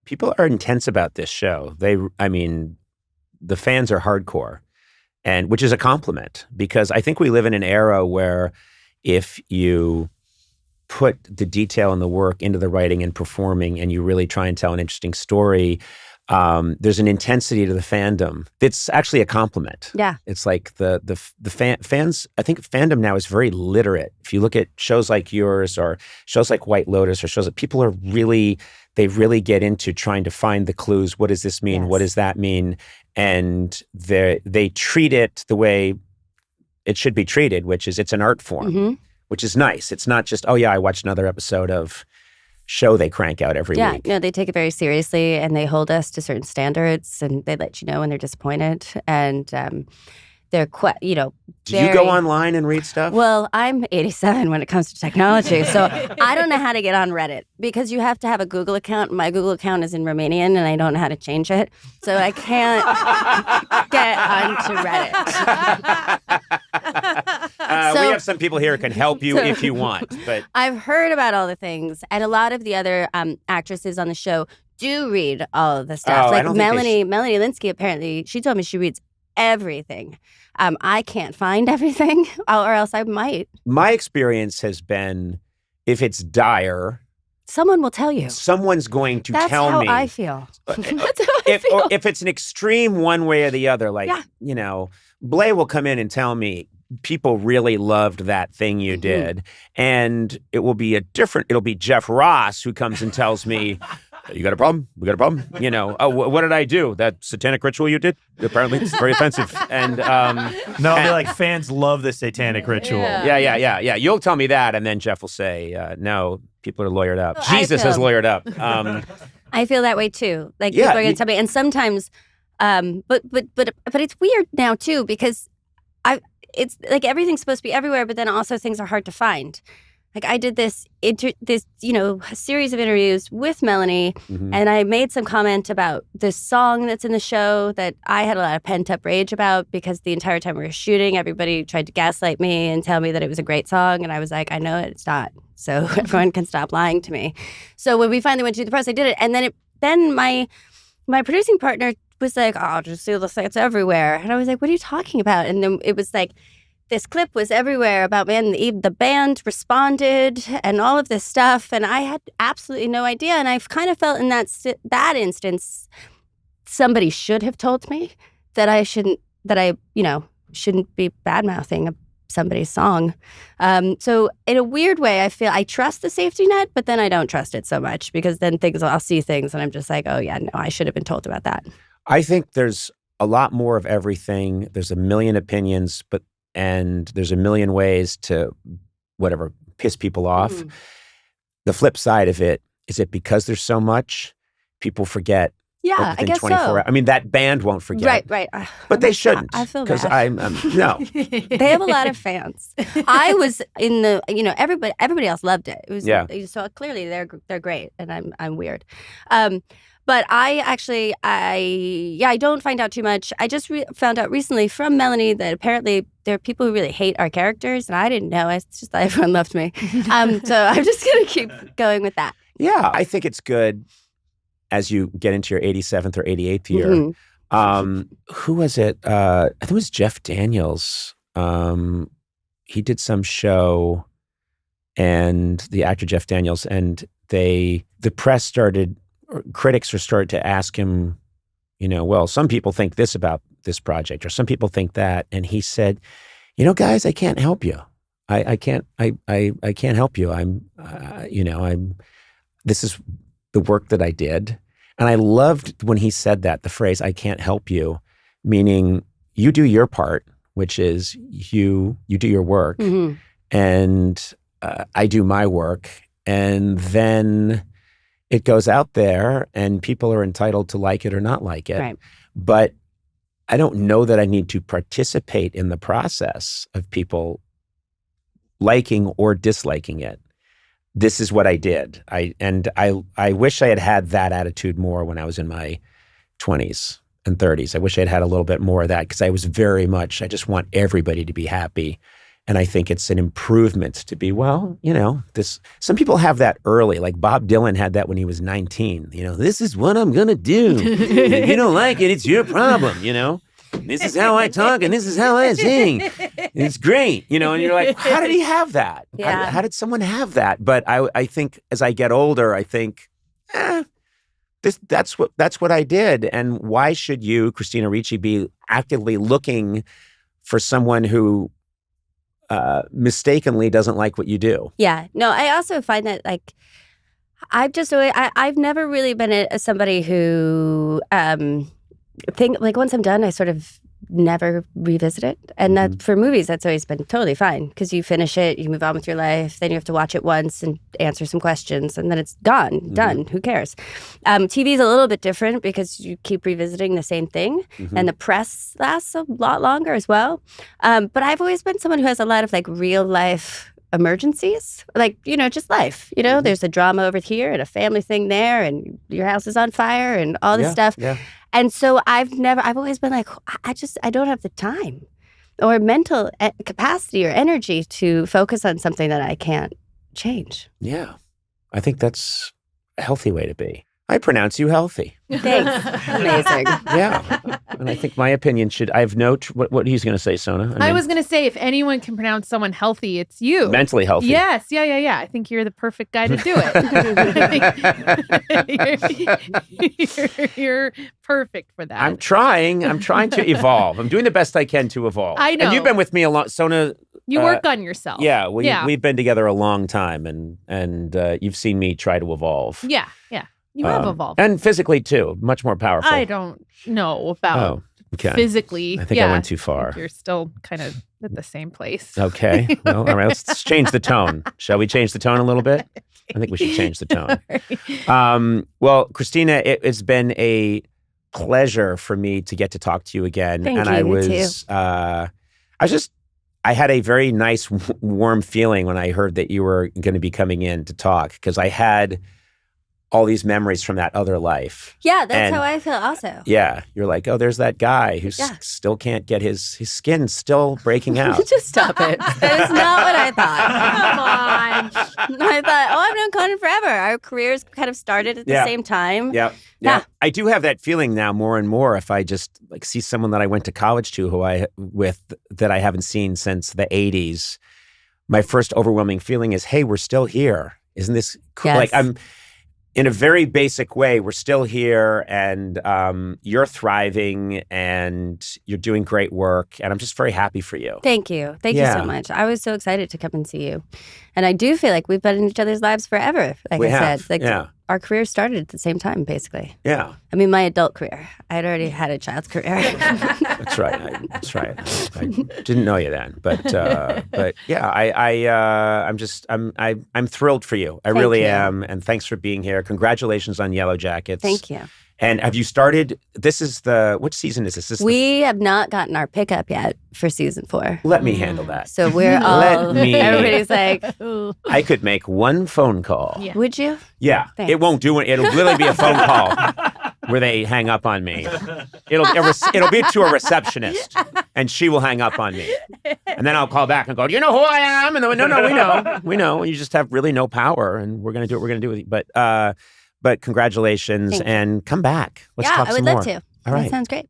people are intense about this show. I mean, the fans are hardcore, and which is a compliment, because I think we live in an era where if you put the detail and the work into the writing and performing, and you really try and tell an interesting story, there's an intensity to the fandom that's actually a compliment. Yeah. It's like the fans, I think fandom now is very literate. If you look at shows like yours or shows like White Lotus or shows that people are really, they really get into trying to find the clues. What does this mean? Yes. What does that mean? And they treat it the way it should be treated, which is it's an art form, which is nice. It's not just, oh yeah, I watched another episode of show they crank out every week. Yeah, no, they take it very seriously, and they hold us to certain standards, and they let you know when they're disappointed. And they're quite, Do you go online and read stuff? Well, I'm 87 when it comes to technology, so I don't know how to get on Reddit, because you have to have a Google account. My Google account is in Romanian, and I don't know how to change it, so I can't get onto Reddit. We have some people here who can help you if you want. But I've heard about all the things, and a lot of the other actresses on the show do read all of the stuff. Like Melanie Lynskey, apparently, she told me she reads everything. I can't find everything, or else I might. My experience has been, if it's dire, someone will tell you. Someone's going to tell me. That's how I feel. That's how I feel. Or if it's an extreme one way or the other, like, Blay will come in and tell me, people really loved that thing you did. And it'll be Jeff Ross who comes and tells me, you got a problem? We got a problem? Oh, what did I do? That satanic ritual you did? Apparently it's very offensive. And no, I'll be like, fans love the satanic ritual. Yeah. You'll tell me that, and then Jeff will say, no, people are lawyered up. Jesus is lawyered up. I feel that way too. Like, people are going to tell me, and sometimes, but it's weird now too, because it's like everything's supposed to be everywhere, but then also things are hard to find. Like, I did this series of interviews with Melanie, and I made some comment about this song that's in the show that I had a lot of pent-up rage about, because the entire time we were shooting, everybody tried to gaslight me and tell me that it was a great song, and I was like, I know it's not, so everyone can stop lying to me. So when we finally went to do the press, I did it, and then my producing partner was like, oh, just see the sites everywhere. And I was like, what are you talking about? And then it was like, this clip was everywhere about, man, the band responded and all of this stuff. And I had absolutely no idea. And I've kind of felt in that instance, somebody should have told me that I shouldn't be bad-mouthing somebody's song. So in a weird way, I feel I trust the safety net, but then I don't trust it so much, because then I'll see things and I'm just like, oh yeah, no, I should have been told about that. I think there's a lot more of everything. There's a million opinions, and there's a million ways to piss people off. The flip side of it is that because there's so much, people forget. Yeah, I guess 24 hours. I mean, that band won't forget. Right. But they shouldn't. I feel bad. Because no. They have a lot of fans. I was in the, everybody else loved it. It was, so clearly they're great, and I'm weird. But I actually, I don't find out too much. I just found out recently from Melanie that apparently there are people who really hate our characters, and I didn't know. I just thought everyone loved me. So I'm just going to keep going with that. Yeah, I think it's good as you get into your 87th or 88th year. Who was it? I think it was Jeff Daniels. He did some show, and the actor Jeff Daniels, and the press started, critics started to ask him, well, some people think this about this project, or some people think that. And he said, guys, I can't help you. I can't help you. This is the work that I did. And I loved when he said that, the phrase, I can't help you, meaning you do your part, which is you do your work, and I do my work. And then it goes out there and people are entitled to like it or not like it. Right. But I don't know that I need to participate in the process of people liking or disliking it. This is what I did. I wish I had that attitude more when I was in my 20s and 30s. I wish I'd had a little bit more of that, because I was very much, I just want everybody to be happy. And I think it's an improvement to be, well, this. Some people have that early. Like Bob Dylan had that when he was 19. This is what I'm going to do. If you don't like it, it's your problem, This is how I talk and this is how I sing. It's great, and you're like, how did he have that? Yeah. How did someone have that? But I think as I get older, I think, that's what I did. And why should you, Christina Ricci, be actively looking for someone who mistakenly doesn't like what you do? Yeah. No, I also find that I've never really been somebody who once I'm done, I sort of never revisit it. And that for movies, that's always been totally fine because you finish it, you move on with your life, then you have to watch it once and answer some questions, and then it's gone, done. Who cares? TV is a little bit different because you keep revisiting the same thing, and the press lasts a lot longer as well. But I've always been someone who has a lot of real life emergencies, just life. There's a drama over here and a family thing there, and your house is on fire and all this stuff. Yeah. And so I've always been like, I don't have the time or mental capacity or energy to focus on something that I can't change. Yeah. I think that's a healthy way to be. I pronounce you healthy. Thanks. Amazing. Yeah. And I think my opinion I have what he's going to say, Sona. I was going to say, if anyone can pronounce someone healthy, it's you. Mentally healthy. Yes. Yeah. I think you're the perfect guy to do it. You're perfect for that. I'm trying to evolve. I'm doing the best I can to evolve. I know. And you've been with me a long, Sona. You work on yourself. Yeah. We've been together a long time, and you've seen me try to evolve. Yeah. You have evolved. And physically, too. Much more powerful. I don't know about physically. I think I went too far. You're still kind of at the same place. Okay. Well, all right. Let's change the tone. Shall we change the tone a little bit? I think we should change the tone. Right. Well, Christina, it's been a pleasure for me to get to talk to you again. Thank and you. I had a very nice, warm feeling when I heard that you were going to be coming in to talk, because I had all these memories from that other life. Yeah, that's how I feel also. Yeah. You're like, oh, there's that guy who still can't get his skin still breaking out. Just stop it. That is not what I thought. Come on. I thought, I've known Conan forever. Our careers kind of started at the same time. Yeah. I do have that feeling now more and more if I just see someone that I went to college to that I haven't seen since the 80s. My first overwhelming feeling is, hey, we're still here. Isn't this cool? Yes. In a very basic way, we're still here, and you're thriving, and you're doing great work, and I'm just very happy for you. Thank you. Thank you so much. I was so excited to come and see you. And I do feel like we've been in each other's lives forever, said. Our careers started at the same time, basically. Yeah. I mean, my adult career. I had already had a child's career. That's right. That's right. I didn't know you then, but yeah, I'm thrilled for you. I really am, and thanks for being here. Congratulations on Yellowjackets. Thank you. And have you started? This is which season is this? We have not gotten our pickup yet for season 4. Let me handle that. So we're all. Everybody's like, I could make one phone call. Yeah. Would you? Yeah. Thanks. It won't do it. It'll literally be a phone call where they hang up on me. It'll be to a receptionist, and she will hang up on me, and then I'll call back and go, "Do you know who I am?" And they'll go, we know. You just have really no power, and we're gonna do what we're gonna do with you. But congratulations, and come back. Let's talk some more. I would love to. All right. That sounds great.